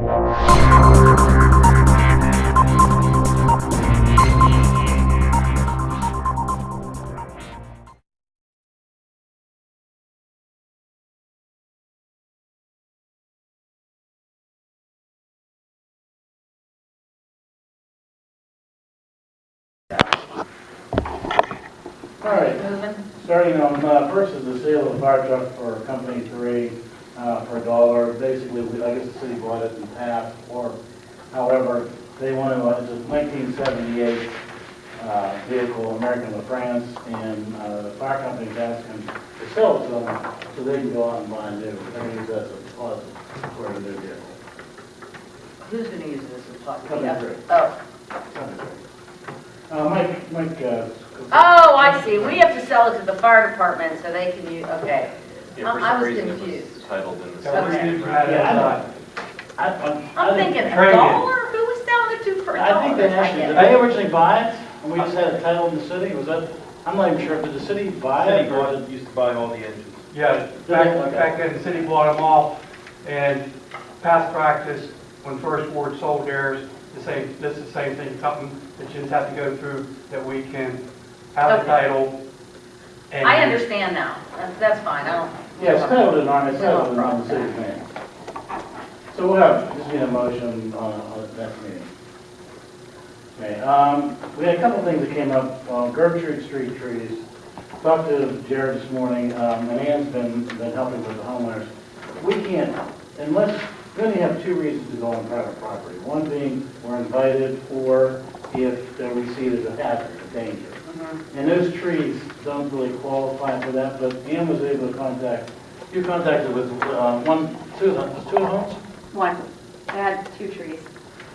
All right, starting on first is the sale of the fire truck for Company 3 for $1. Basically, I guess the city bought it in half, or however, they want to, it's a 1978 vehicle, American La France, and the fire company's asking to sell it to them so they can go out and buy a new. I think that's a deposit for a new vehicle. Who's going to use this as a plot? Company 3. Oh. Mike. Oh, I see. We have to sell it to the fire department so they can use, okay. Yeah, for I some was reason it confused. was titled in the Okay. Yeah, I'm thinking $1? Who was selling it to for $1? I think they actually, did they originally buy it, and we just had a title in the city? Was that, I'm not even sure, did the city buy it? City used to buy all the engines. Yeah, back then the city bought them all, and past practice, when First Ward sold theirs, this is the same thing, something that you just have to go through, that we can have the title. And I understand now. That's fine. I don't. Yeah, it's titled in our, it's titled in the city's name. So we'll have, just need a motion on the next meeting. Okay, we had a couple things that came up, Gertrude Street trees. Talked to Jared this morning, and Ann's been helping with the homeowners. We can't, unless, we only have two reasons to go on private property. One being we're invited, or if we see it as a hazard, a danger. And those trees don't really qualify for that, but Ann was able to contact, you contacted with two homes? One. I had 2 trees.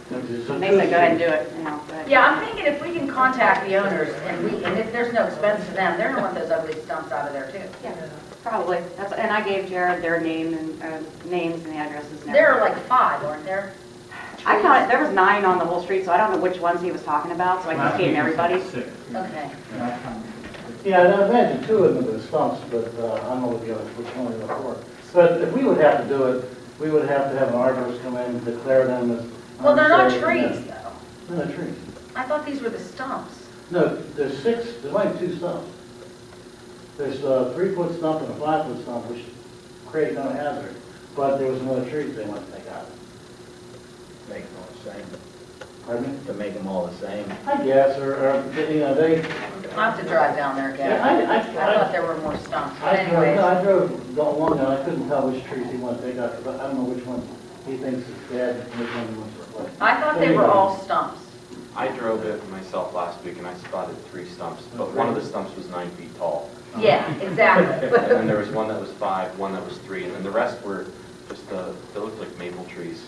So They said go ahead and do it. You know, go ahead. Yeah, I'm thinking if we can contact the owners and if there's no expense to them, they're going to want those ugly stumps out of there too. Yeah, probably. And I gave Jared their name and names and the addresses. And There are everything. like 5, aren't there? I counted. There was 9 on the whole street, so I don't know which ones he was talking about. So I just gave everybody. Okay. Yeah, I imagine 2 of them are the stumps, but I don't know what the other, which one they were for. But if we would have to do it, we would have to have an arborist come in and declare them as. Well, they're not unsafe. trees though. They're not trees. I thought these were the stumps. No, there's 6, there's only 2 stumps. There's a 3-foot stump and a 5-foot stump, which create no hazard. But there was some other trees they wanted to take out. Make them all the same. Pardon me? To make them all the same. I guess, or you know, they. I have to drive down there again. Yeah, I thought there were more stumps, but I anyways. drove along there, I couldn't tell which trees he wanted to take out, because I don't know which one he thinks is dead, and which one he wants to replace. I thought they were all stumps. I drove it myself last week and I spotted 3 stumps, but one of the stumps was 9 feet tall. Yeah, exactly. And then there was one that was 5, one that was 3, and then the rest were just, they looked like maple trees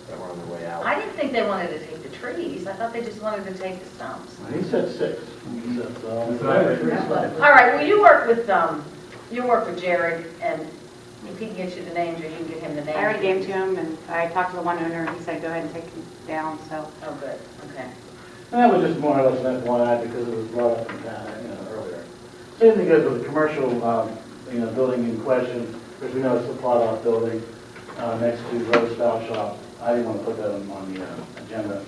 that were on their way out. I didn't think they wanted to take the trees. I thought they just wanted to take the stumps. He said 6. He said, All right, well, you work with Jared, and if he can get you the names, or you can get him the names. I already gave them to him, and I talked to the one owner, and he said go ahead and take them down. So. Oh, good. Okay. And that was just more or less an FYI, because it was brought up in town, earlier. Same thing goes with the commercial, building in question, because we know it's a plot-off building next to Rose Style Shop. I didn't want to put that on the agenda.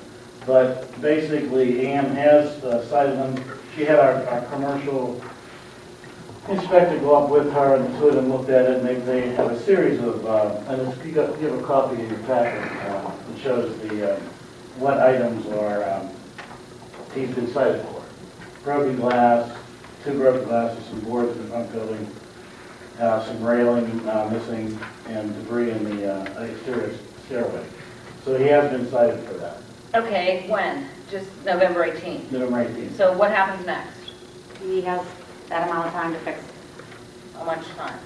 But basically, Ann has cited them. She had our commercial inspector go up with her, and the two of them looked at it, and they have a series of, and you have a copy in your packet that shows what items are he's been cited for. Broken glass, 2 broken glasses, some boards in the front building, some railing missing, and debris in the exterior stairway. So he has been cited for that. Okay, when? Just November 18th. November 18th. So what happens next? He has that amount of time to fix it. How much time?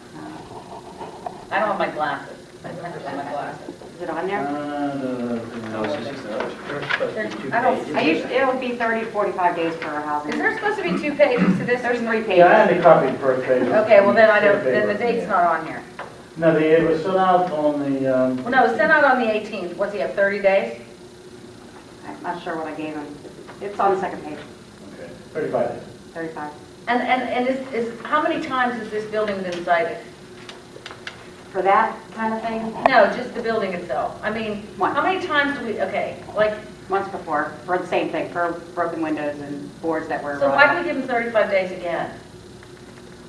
I don't have my glasses. I never have my glasses. Is it on there? No, it's just It would be 30 to 45 days for a housing. Is there supposed to be 2 pages to this? There's 3 pages. Yeah, I only copied the first page. Okay, well then then the date's not on here. No, it was sent out on the. Well, no, it was sent out on the 18th. What's he have, 30 days? I'm not sure what I gave him. It's on the second page. Okay, 35 days. 35. And is how many times has this building been cited? For that kind of thing, No, just the building itself. I mean, One. how many times do we, okay, like, once before, for the same thing, for broken windows and boards that were so why do rotted. we give him 35 days again?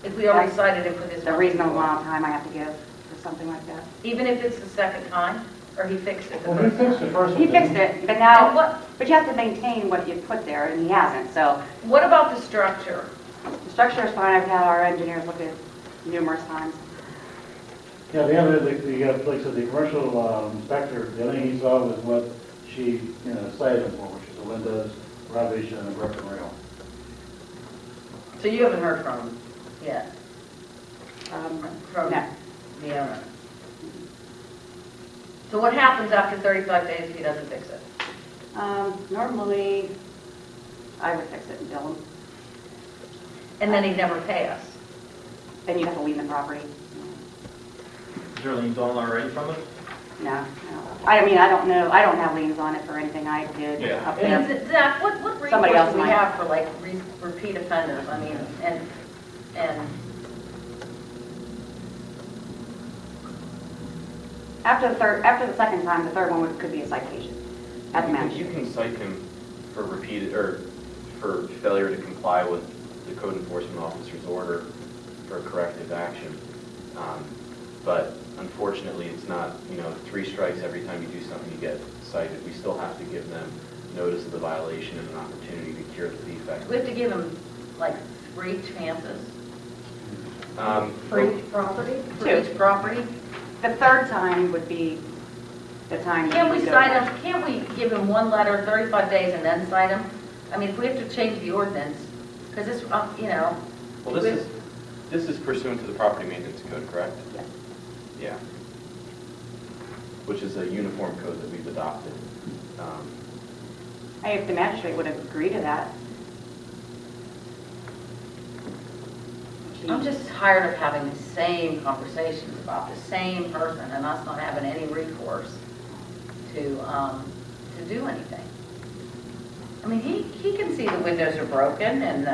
If we already cited him for this The one reasonable before? amount of time I have to give for something like that. Even if it's the second time, or he fixed it the Well, he first time? fixed the first one. He didn't fixed it, but And now, what, but you have to maintain what you put there, and he hasn't, so what about the structure? the structure is fine. I've had our engineers look at it numerous times. Yeah, the other, like I said, the commercial inspector, the only thing he saw was what she, cited him for, which is the windows, rubbish, and a broken rail. So you haven't heard from him yet? From No. the owner? So what happens after 35 days if he doesn't fix it? Normally, I would fix it and bill him. And then he'd never pay us? Then you have to leave the property. Is there liens on already from it? No. I mean, I don't know. I don't have liens on it for anything I did Yeah. up And there. Zach, what Somebody recourse else do we might. have for like repeat offenders? I mean, and After the second time, the third one could be a citation at the You magistrate. can cite him for repeated, or for failure to comply with the code enforcement officer's order for corrective action. But unfortunately, it's not, 3 strikes every time you do something you get cited. We still have to give them notice of the violation and an opportunity to cure the defect. we have to give him like 3 chances for Well, each property? For 2. each property? The third time would be the time. that Can't you we would go cite back. him, can't we give him one letter, 35 days, and then cite him? I mean, if we have to change the ordinance, because this, Well, this is pursuant to the property maintenance code, correct? Yes. Yeah. Which is a uniform code that we've adopted. Hey, if the magistrate would agree to that. I'm just tired of having the same conversations about the same person and us not having any recourse to do anything. I mean, he can see the windows are broken and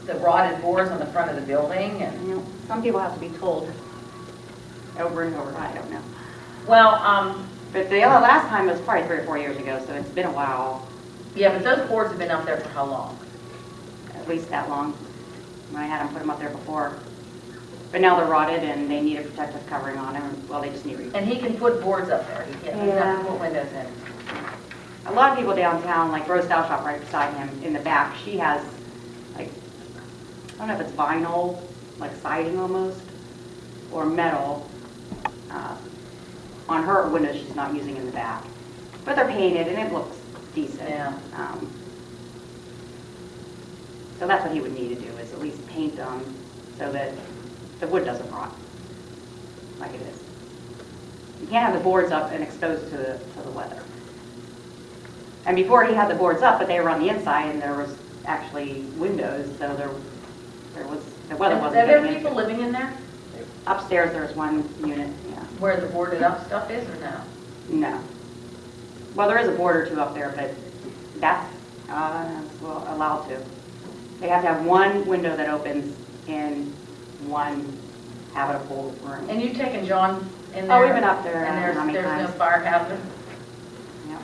the rotted boards on the front of the building and, Some people have to be told over and over. I don't know. well, But the last time was probably 3 or 4 years ago, so it's been a while, yeah, but those boards have been up there for how long? at least that long, when I had them put them up there before. But now they're rotted and they need a protective covering on them. Well, they just need And he can put boards up there, he can't Yeah. put windows in. A lot of people downtown, like Rose Style Shop right beside him in the back, she has like, I don't know if it's vinyl, like siding almost, or metal on her windows she's not using in the back. But they're painted and it looks decent. Yeah. So that's what he would need to do, is at least paint them so that the wood doesn't rot like it is. You can't have the boards up and exposed to the weather. And before he had the boards up, but they were on the inside and there was actually windows, so the weather wasn't Are getting there in. people living in there Upstairs there's one unit, yeah. where the boarded up stuff is or no? No. Well, there is a board or 2 up there, but that's allowed to. They have to have one window that opens in one habitable room. And you've taken John in there? Oh, we've been up there, And I don't know how many there's no times. fire hazard? Yeah.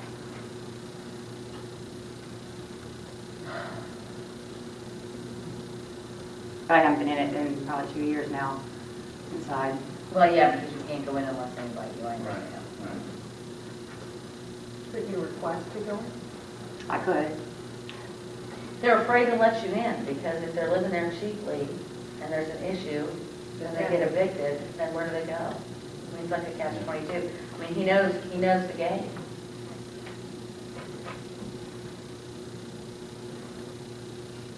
But I haven't been in it in probably 2 years now, inside. Well, yeah, because you can't go in unless they invite you, I know. Right. Could you request to go in? I could. They're afraid to let you in, because if they're living there cheaply and there's an issue, and they get evicted, then where do they go? I mean, it's like a catch-22. I mean, he knows the game.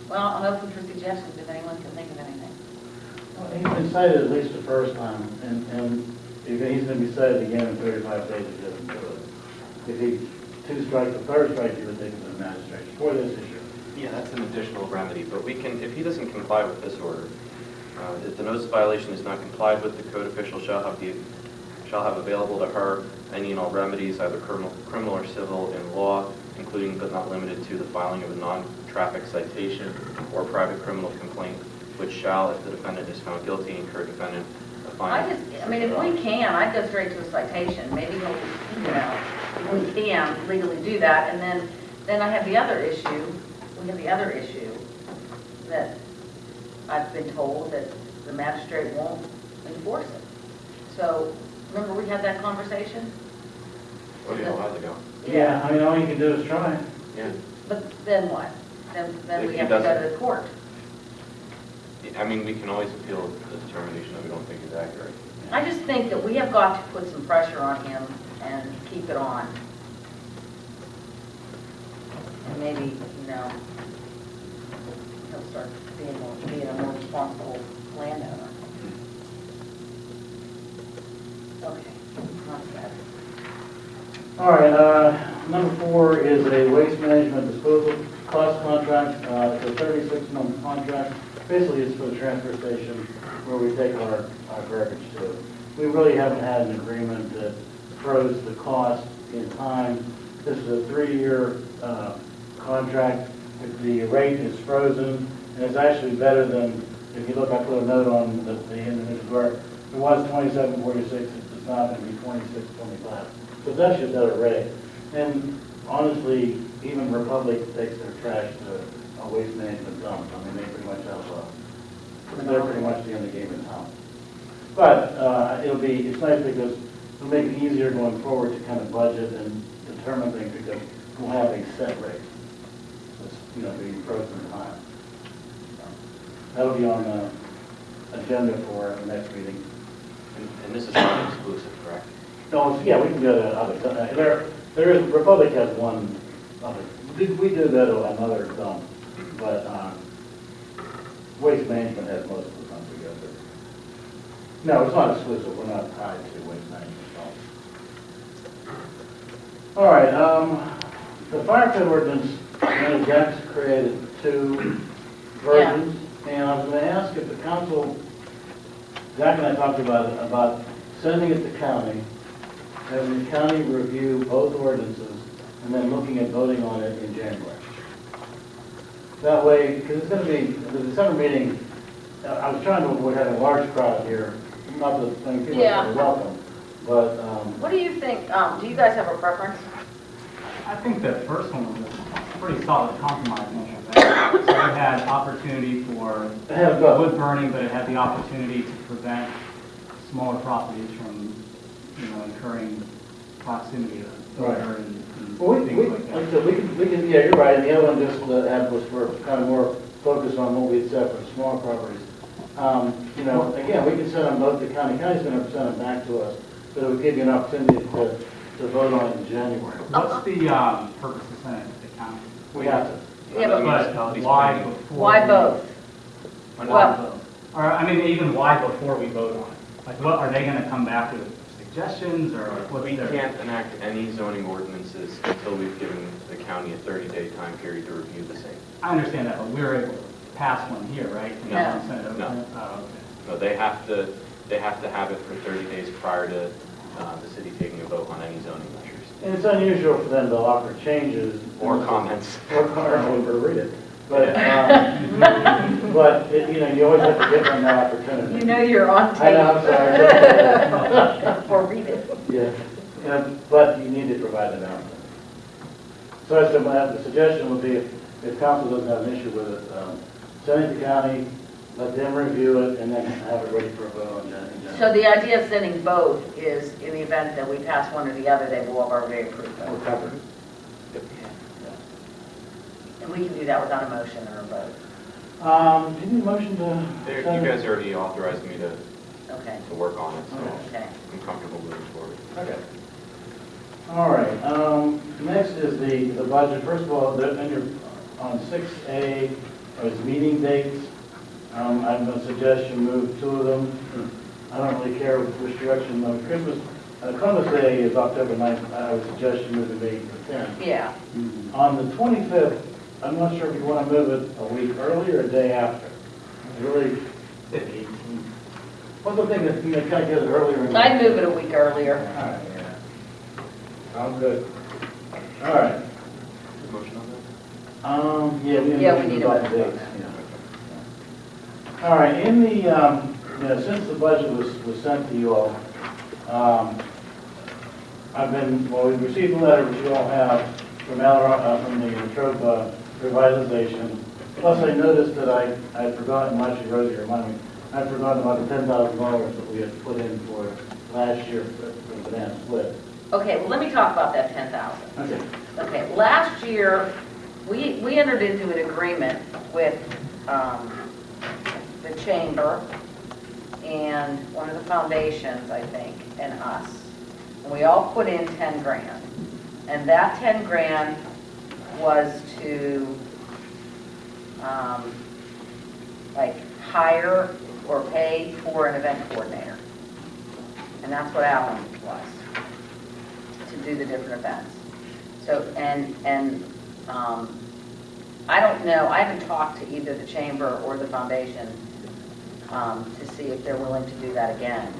Well, I'm open for suggestions if anyone can think of anything. Well, he's been cited at least the first time, and he's going to be cited again in 35 days if he doesn't do it. If he 2 strikes, the 3rd strike, he would take him to the magistrate for this issue. Yeah, that's an additional remedy, but we can, if he doesn't comply with this order, if the notice violation is not complied with, the code official shall have available to her any and all remedies, either criminal or civil, in law, including but not limited to the filing of a non-traffic citation or private criminal complaint which shall, if the defendant is found guilty, incur defendant a fine. I mean, if we can, I'd go straight to a citation, maybe he'll, if we can legally do that, and then I have the other issue, that I've been told that the magistrate won't enforce it. So, remember we had that conversation? Oh, yeah, a while ago. Yeah, I mean, all you can do is try. Yeah. But then what? Then If we he have to go doesn't- to the court. I mean, we can always appeal the determination that we don't think is accurate. I just think that we have got to put some pressure on him and keep it on. And maybe, he'll start being a more responsible landowner. Okay, not bad. All right, number 4 is a waste management disposal cost contract. It's a 36-month contract. Basically, it's for the transfer station where we take our garbage to. We really haven't had an agreement that froze the cost in time. This is a 3-year contract. The rate is frozen, and it's actually better than, if you look, I put a note on the individual guard. It was $27.46. It's not going to be $26.25. So it's actually a better rate. And honestly, even Republic takes their trash to a waste management dump. I mean, they pretty much have, they're pretty much the end of the game in town. But it's nice because it'll make it easier going forward to kind of budget and determine things because we'll have a set rate. It's, being frozen in time. So that'll be on the agenda for the next meeting. And this is not exclusive, correct? No, yeah, we can go to other. There is, Republic has one other. We do go to another dump, but Waste Management has most of the dumps we go to. No, it's not exclusive. We're not tied to Waste Management dumps. All right, the fire code ordinance, Jack's created 2 versions, and I was going to ask if the council, Jack and I talked about sending it to county, having the county review both ordinances, and then looking at voting on it in January. That way, because it's going to be, the December meeting, I was trying to avoid having a large crowd here, not that many people are welcome, but... What do you think? Do you guys have a preference? I think the first one was a pretty solid compromise measure. Right? So it had opportunity for wood burning, but it had the opportunity to prevent smaller properties from, incurring proximity to odor and things like that. So we can, yeah, you're right. And the other one just was for kind of more focus on what we had said for small properties. Again, we can send them both to county. County's going to send them back to us, but it would give you an opportunity to vote on it in January. What's the purpose of sending it to the county? We have to. Yeah, but why before? Why both? Why both? Or even why before we vote on it? Like, what are they going to come back with suggestions, or what's We their... can't enact any zoning ordinances until we've given the county a 30-day time period to review the same. I understand that, but we're able to pass one here, right? And then send it over? No. Oh, okay. No, they have to have it for 30 days prior to the city taking a vote on any zoning measures. And it's unusual for them to offer changes. Or comments. Or read it. But, you always have to give them that opportunity. You're on tape. I know, I'm sorry. Or read it. Yeah, but you need to provide an outcome. So the suggestion would be if council doesn't have an issue with it, send it to county, let them review it, and then have it ready for a vote on January. So the idea of sending both is in the event that we pass one or the other, they will have already approved We're it. covered. And we can do that without a motion or a vote. Do you need a motion to? You guys already authorized me to Okay. work on it, so Okay. I'm comfortable moving forward. Okay. All right. Next is the budget. First of all, on 6A, is meeting dates. I'm going to suggest you move 2 of them. I don't really care which direction. Columbus Day is October 9th. I would suggest you move the meeting to the 10th. Yeah. On the 25th, I'm not sure if you want to move it a week early or a day after. Really, what's the thing that kind of get it earlier? I'd move it a week earlier. All right, yeah. Sounds good. All right. Motion on that? Yeah, we need a about motion on dates. that. Yeah. All right, in the, since the budget was sent to you all, we've received a letter which you all have from the Latrobe Revitalization. Plus, I noticed that I'd forgotten, actually, Rosie reminded me, I'd forgotten about the $10,000 that we had put in for last year for the banana split. Okay, well, let me talk about that 10,000. Okay. Okay, last year, we entered into an agreement with the chamber and one of the foundations, I think, and us. And we all put in 10 grand. And that 10 grand was to like hire or pay for an event coordinator. And that's what Alan was, to do the different events. So, I don't know, I haven't talked to either the chamber or the foundation to see if they're willing to do that again.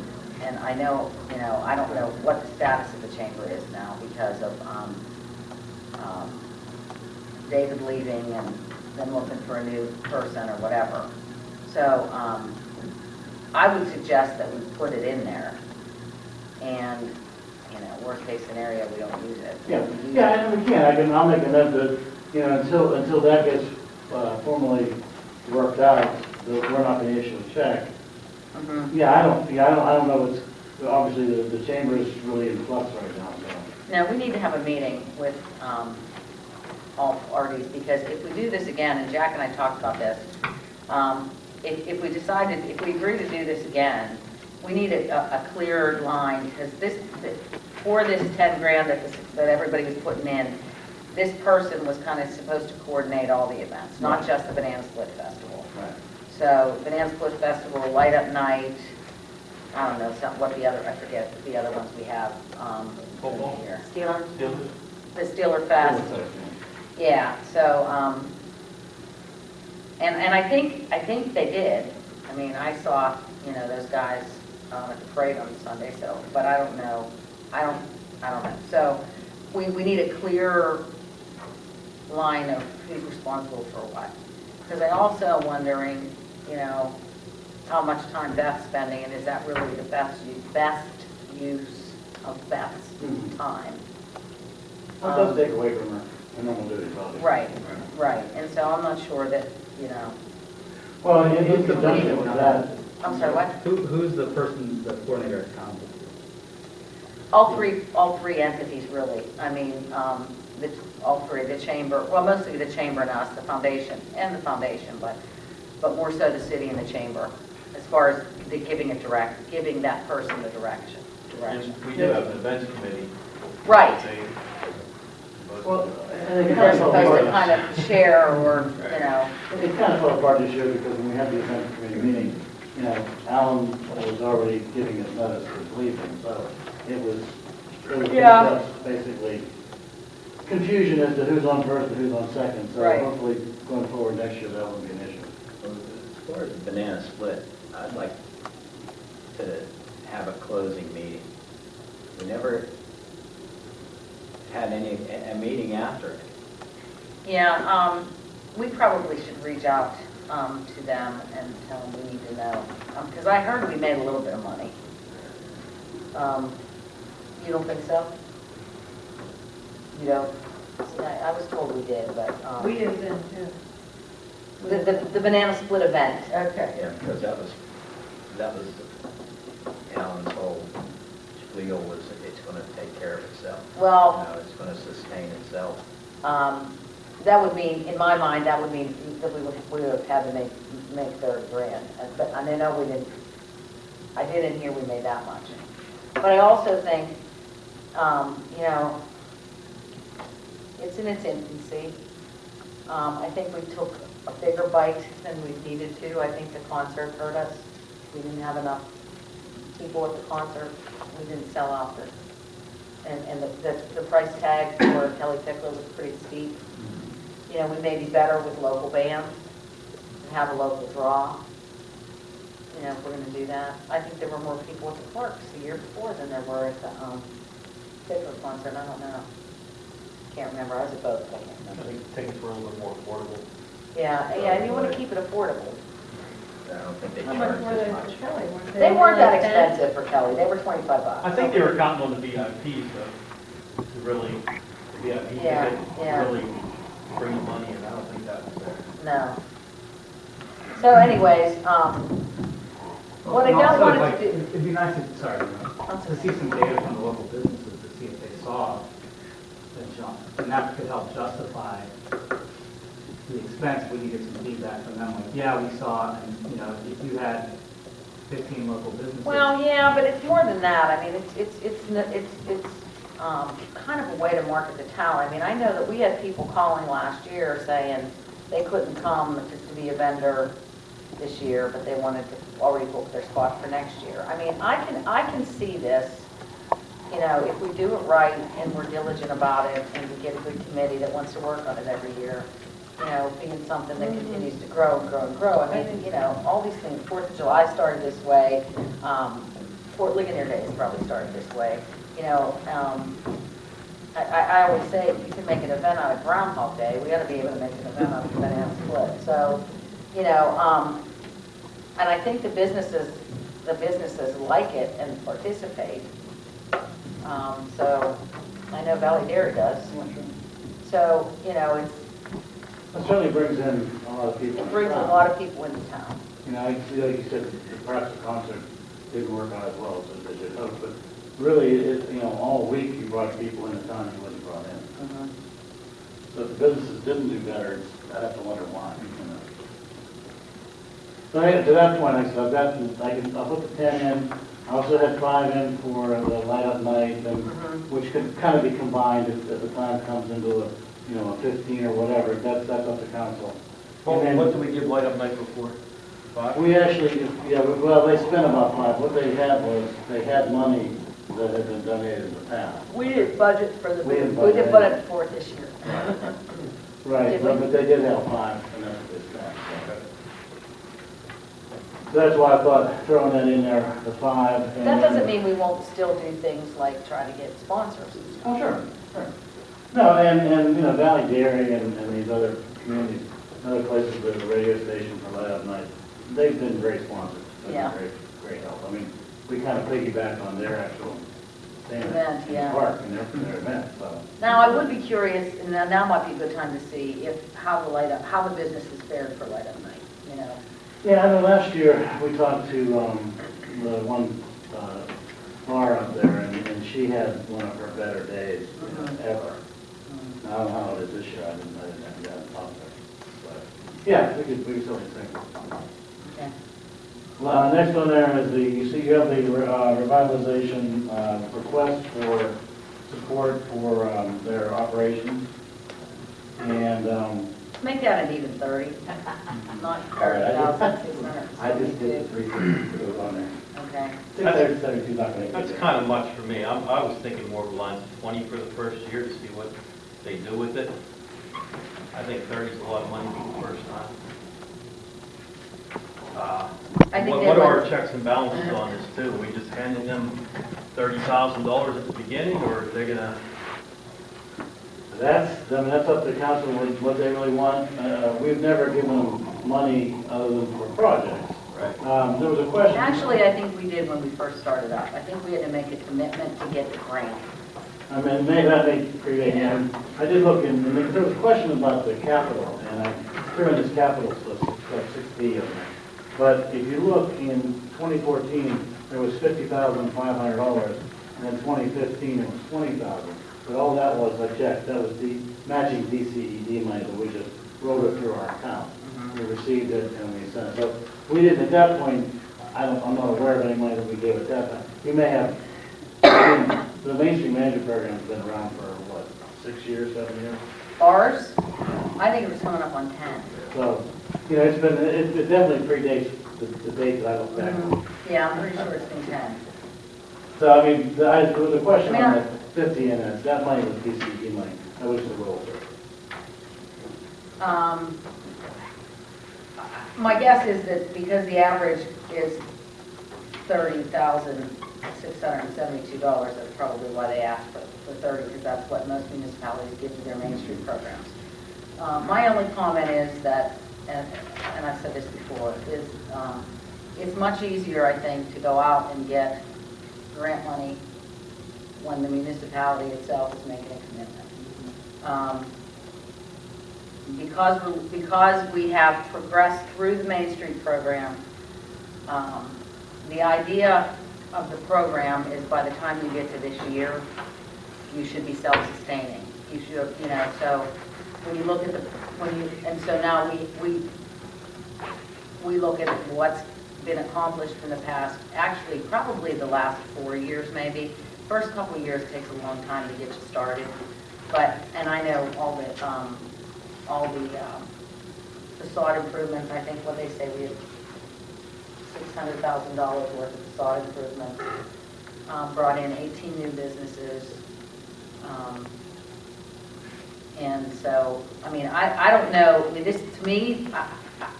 And I know, I don't know what the status of the chamber is now because of David leaving and then looking for a new person or whatever. So I would suggest that we put it in there. And, worst case scenario, we don't use it. Yeah, and we can. I'll make a note that, until that gets formally worked out, we're not going to issue a check. Mm-hmm. I don't know what's, obviously the chamber is really in flux right now, so. Now, we need to have a meeting with all parties, because if we do this again, and Jack and I talked about this, if we agree to do this again, we need a clear line, because for this 10 grand that everybody was putting in, this person was kind of supposed to coordinate all the events, not just the Banana Split Festival. Right. So Banana Split Festival, Light Up Night, I don't know I forget the other ones we have here. Steeler? The Steeler Fest. Yeah, so, and I think they did. I mean, I saw, those guys at the parade on Sunday, so, but I don't know. I don't know. So we need a clear line of who's responsible for what. Because I'm also wondering, how much time Beth's spending, and is that really the best use of Beth's time? That does take away from her normal duties, obviously. Right. And so I'm not sure that, Well, in conjunction with that. I'm sorry, what? Who's the person, the coordinator at council? All three entities, really. I mean, all three, the chamber, well, mostly the chamber and us, the foundation, but more so the city and the chamber, as far as giving that person the direction. And we do have an events committee. Right. Well, They're supposed to kind of share or, It kind of fell apart this year because when we had the event committee meeting, Alan was already giving us notice of leaving, so it was just basically confusion as to who's on first and who's on second. So Right. hopefully going forward next year that won't be an issue. As far as the Banana Split, I'd like to have a closing meeting. We never had a meeting after it. Yeah, we probably should reach out to them and tell them we need to know. Because I heard we made a little bit of money. You don't think so? You don't? See, I was told we did, but... We did then too. The Banana Split event. Okay. Yeah, because that was Alan's whole spiel was it's going to take care of itself. Well... It's going to sustain itself. That would mean, in my mind, that would mean that we would have had to make 30 grand. But I know we didn't. I didn't hear we made that much. But I also think, it's in its infancy. I think we took a bigger bite than we needed to. I think the concert hurt us. We didn't have enough people at the concert. We didn't sell out and the price tag for Kelly Pickler was pretty steep. We may be better with local bands and have a local draw. If we're going to do that. I think there were more people at the Clerks the year before than there were at the Pickler concert. I don't know. Can't remember. I was at both. I can't remember. Tickets were a little bit more affordable. Yeah, and you want to keep it affordable. I don't think they How much charge were as they much. for Kelly? Weren't They weren't that only like 10? expensive for Kelly, they were $25. I think they were counting on the VIPs though, to really, the VIP Yeah, ticket yeah. really bring the money in. I don't think that was there. No. So anyways, what I And don't also, want like, to do, It'd be nice to, sorry, to see some data from the local businesses to see if they saw a jump. And that could help justify the expense. We can get some feedback from them, like, yeah, we saw, and, you know, if you had 15 local businesses. well, yeah, but it's more than that. I mean, it's kind of a way to market the town. I mean, I know that we had people calling last year saying they couldn't come just to be a vendor this year, but they wanted to already book their spot for next year. I mean, I can see this, you know, if we do it right and we're diligent about it and we get a good committee that wants to work on it every year, you know, being something that continues to grow and grow and grow. I mean, you know, all these things, 4th of July started this way, Fort Ligonier Days probably started this way, you know. I always say, if you can make an event out of Groundhog Day, we ought to be able to make an event out of Banana Split. So, you know, and I think the businesses like it and participate. So, I know Valley Dairy does. So, you know, It certainly brings in a lot of people. it brings a lot of people into town. You know, like you said, perhaps the concert didn't work out as well as they should hope, but really, you know, all week you brought people into town you wouldn't brought in. Mhm. So if the businesses didn't do better, I'd have to wonder why. You know. So hey, to that point, I'll put the 10 in. I also had 5 in for the light up night, and which could kind of be combined if the time comes into a, you know, a 15 or whatever. That's up to council. Well, And then- what did we give light up night before? 5? We actually, yeah, well, they spent about 5. What they had was, they had money that had been donated in the past. We didn't budget for the, We didn't we didn't budget. budget for it this year. Right, Did we? but they did have 5, and that's what they spent. So that's why I thought throwing that in there, the 5. and That then- doesn't mean we won't still do things like try to get sponsors. Oh, sure, sure. No, and, you know, Valley Dairy and these other communities, other places, there's a radio station for light up night, they've been great sponsors. They've been Yeah. Great help. I mean, we kind of piggyback on their actual thing Event, in the yeah. park and their event, so. Now, I would be curious, and now might be a good time to see how the businesses fared for light up night, you know? Yeah, I know last year, we talked to the one bar up there, and she had one of her better days ever. Now, I don't know how it is this year, I didn't have to talk to her. But, yeah, we could certainly think. Okay. Next on there is you have the revitalization request for support for their operations. And, Make that an even 30, not All right, I 30,600. I just did the 350 that was on there. Okay. 672 not going to That's kind of much for me. I was thinking more of the lines of 20 for the first year to see what they do with it. I think 30 is a lot of money for the first time. I think What they are our would- checks and balances on this too? Are we just handing them $30,000 at the beginning, or are they gonna? That's up to council what they really want. We've never given them money other than for projects. Right. There was a question. Actually, I think we did when we first started up. I think we had to make a commitment to get the grant. I mean, maybe that may create, I did look in, and there was a question about the capital, and I threw in this capital list, like 6B of it. But if you look in 2014, there was $50,500, and in 2015, it was $20,000. But all that was, I checked, that was the matching DCED money that we just wrote it through our account. We received it and we sent it. So we didn't, at that point, I'm not aware of any money that we gave at that time. We may have, the Main Street Manager Program's been around for, what, 6 years, 7 years? Ours, I think it was coming up on 10. So, you know, it definitely predates the date that I look back on. Yeah, I'm pretty sure it's been 10. So, I mean, there was a question I mean, on the 50 and that money was DCD money. That was the rule. My guess is that because the average is $30,672, that's probably why they asked for 30, because that's what most municipalities give to their Main Street programs. My only comment is that, and I've said this before, is it's much easier, I think, to go out and get grant money when the municipality itself is making a commitment. Because we have progressed through the Main Street program, the idea of the program is by the time you get to this year, you should be self-sustaining. You should, you know, so when you look at and so now we look at what's been accomplished in the past, actually probably the last 4 years maybe. First couple of years takes a long time to get you started, but, and I know all the facade improvements, I think what they say we have $600,000 worth of facade improvements, brought in 18 new businesses, and so, I mean, I don't know, I mean, this, to me,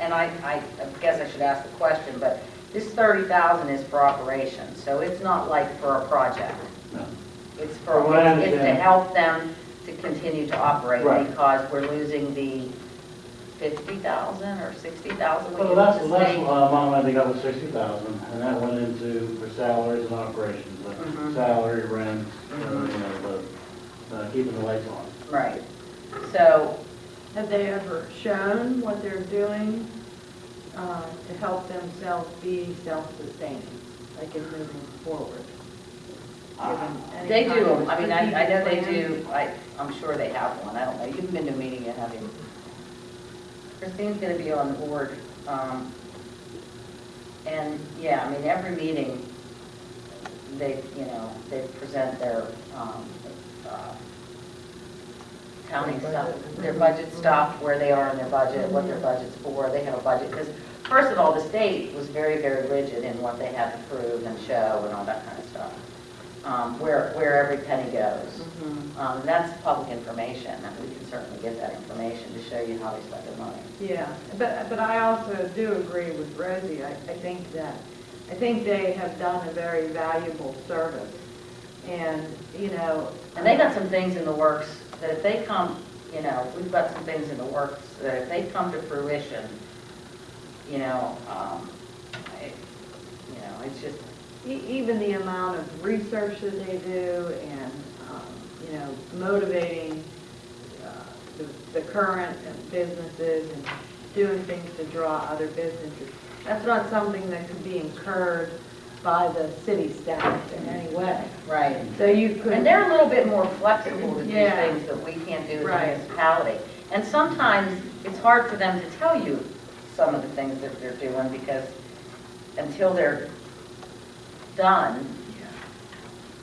and I guess I should ask the question, but this $30,000 is for operations, so it's not like for a project. No. It's for, it's to help them to continue to operate, right, because we're losing the 50,000 or 60,000. Well, that's amount I think that was 60,000, and that went into for salaries and operations, salary, rent, you know, keeping the lights on. Right. So, have they ever shown what they're doing to help themselves be self-sustaining, like in moving forward? They do. I mean, I know they do. I'm sure they have one. I don't know. You haven't been to a meeting yet, have you? Christine's going to be on the board. And yeah, I mean, every meeting, they present their counting stuff, their budget stuff, where they are in their budget, what their budget's for. They have a budget because, first of all, the state was very, very rigid in what they had to prove and show and all that kind of stuff. Where every penny goes. That's public information, and we can certainly get that information to show you how they spend their money. Yeah, but I also do agree with Rosie. I think they have done a very valuable service, and and they got some things in the works that if they come, we've got some things in the works that if they come to fruition, it's just. Even the amount of research that they do and, motivating the current businesses and doing things to draw other businesses, that's not something that could be incurred by the city staff in any way. Right. So you could... And they're a little bit more flexible to do things that we can't do as a municipality. And sometimes it's hard for them to tell you some of the things that they're doing because until they're done,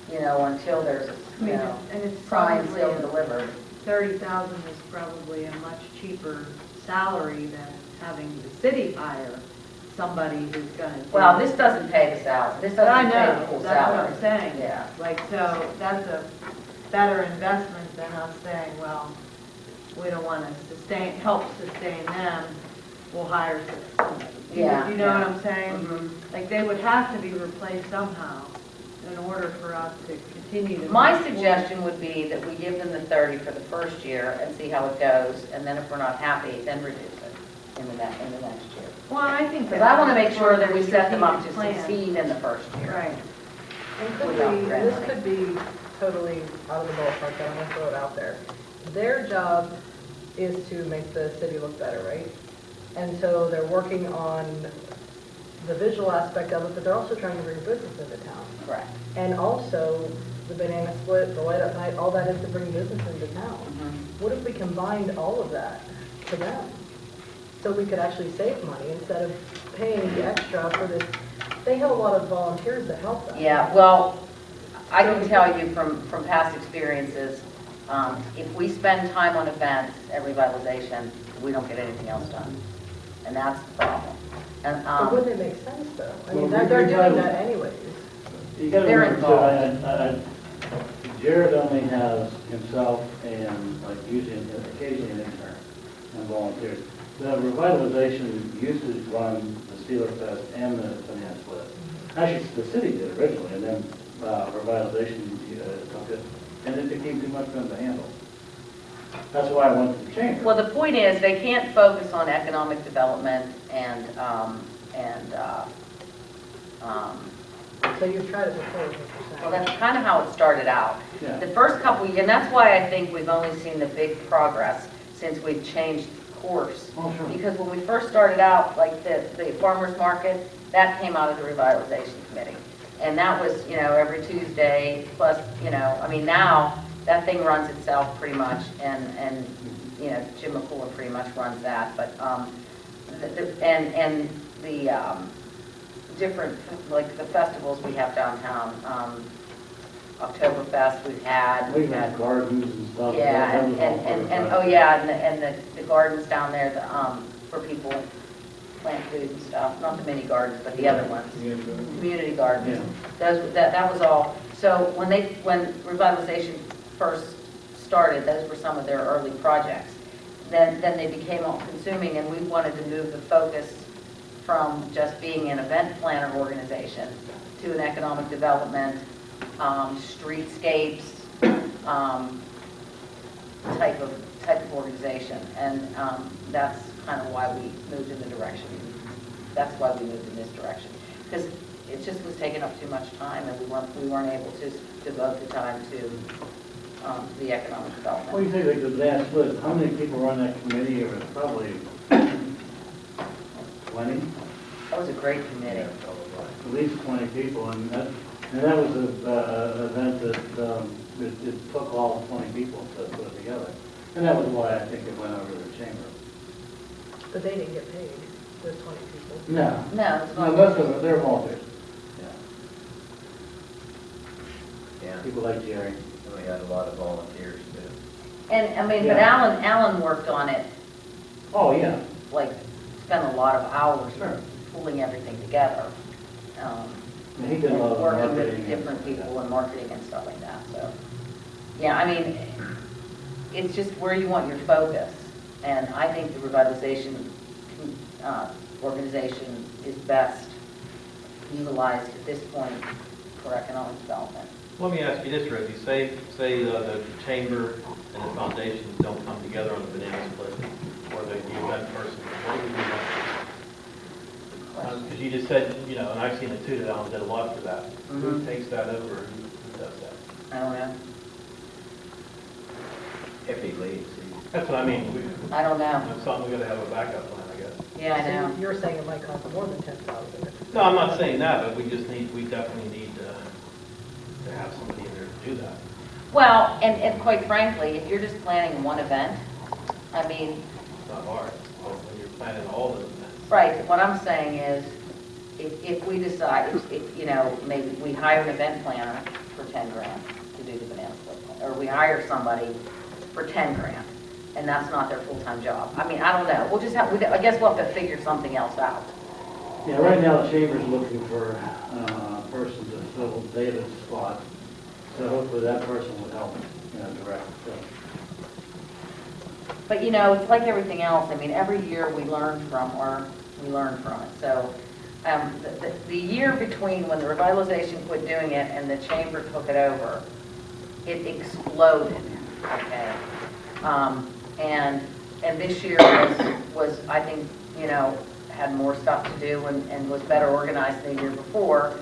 until there's, and it's signed, sealed, and delivered. 30,000 is probably a much cheaper salary than having the city hire somebody who's going to. Well, this doesn't pay the salary. This doesn't pay the full that's salary. what I'm saying. Yeah. Like, so that's a better investment than us saying, well, we don't want to help sustain them. We'll hire somebody. Yeah. You know what I'm saying? Like, they would have to be replaced somehow in order for us to continue to. My suggestion would be that we give them the 30 for the first year and see how it goes, and then if we're not happy, then reduce it in the next year. Well, I think because I want to make sure that we set them up to succeed in the first year. Right. And this could be totally out of the ballpark, but I'm going to throw it out there. Their job is to make the city look better, right? And so they're working on the visual aspect of it, but they're also trying to bring business into town. Correct. And also, the banana split, the light up night, all that is to bring business into town. What if we combined all of that to them? So we could actually save money instead of paying the extra for this. They have a lot of volunteers that help them. Yeah, well, I can tell you from past experiences, if we spend time on events at revitalization, we don't get anything else done. And that's the problem. And, but wouldn't it make sense, though? I mean, they're doing that anyways. You got to remember, Jared only has himself and like usually occasionally an intern and volunteers. The revitalization used to run the Steeler Fest and the Banana Split. Actually, the city did originally, and then revitalization took it, and it became too much for them to handle. That's why I went to the chamber. Well, the point is, they can't focus on economic development and, So you've tried it before, is what you're saying. well, that's kind of how it started out. Yeah. The first couple, and that's why I think we've only seen the big progress since we've changed course. Oh, sure. Because when we first started out, like the farmer's market, that came out of the revitalization committee. And that was, every Tuesday, plus, I mean, now, that thing runs itself pretty much, and Jim McCullough pretty much runs that, but, and the different, like the festivals we have downtown, Oktoberfest we've had. We had gardens and stuff. Yeah, That was all part of and that. oh yeah, and the gardens down there, for people plant food and stuff, not the mini gardens, but the other ones, community gardens. That was all. So when revitalization first started, those were some of their early projects. Then they became all consuming, and we wanted to move the focus from just being an event planner organization to an economic development, streetscapes type of organization, and that's kind of why we moved in the direction. That's why we moved in this direction, because it just was taking up too much time, and we weren't able to devote the time to the economic development. What do you think, like the last split, how many people were on that committee? It was probably 20, That was a great committee. at least 20 people, and that was an event that it took all 20 people to put it together. And that was why I think it went over to the chamber. But they didn't get paid, those 20 people. No. No, it's not. Most of them, they're volunteers. Yeah, People like Jerry. we had a lot of volunteers too. And, I mean, but Yeah. Alan worked on it, Oh, yeah. like, spent a lot of hours Sure. pulling everything together. And he did a lot of Working marketing. with different people and marketing and stuff like that, so. Yeah, I mean, it's just where you want your focus. And I think the revitalization organization is best utilized at this point for economic development. Let me ask you this, Rosie. Say the chamber and the foundation don't come together on the banana split, or the event person. What would you do next? Because you just said, and I've seen it too, that Alan did a lot for that. Who Mhm. takes that over? Who does that? I don't know. If he leaves, That's what I mean. I don't know. That's something we got to have a backup plan, I guess. Yeah, I know. So you're saying it might cost more than 10,000. No, I'm not saying that, but we definitely need to have somebody in there to do that. Well, and quite frankly, if you're just planning one event, I mean, It's not hard, but when you're planning all those events. right, what I'm saying is, if we decide, maybe we hire an event planner for 10 grand to do the banana split plan, or we hire somebody for 10 grand, and that's not their full-time job. I mean, I don't know, I guess we'll have to figure something else out. Yeah, right now the chamber's looking for a person to fill David's spot. So hopefully that person would help, direct the fill. But it's like everything else. I mean, every year we learn from it. So the year between when the revitalization quit doing it and the chamber took it over, it exploded. Okay, and this year was I think had more stuff to do and was better organized than the year before.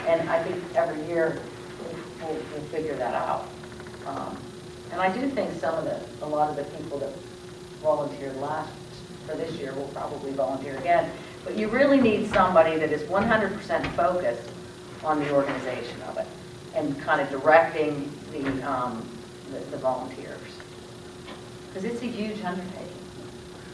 And I think every year we'll figure that out. And I do think a lot of the people that volunteered for this year will probably volunteer again. But you really need somebody that is 100% focused on the organization of it and kind of directing the volunteers. Because it's a huge undertaking.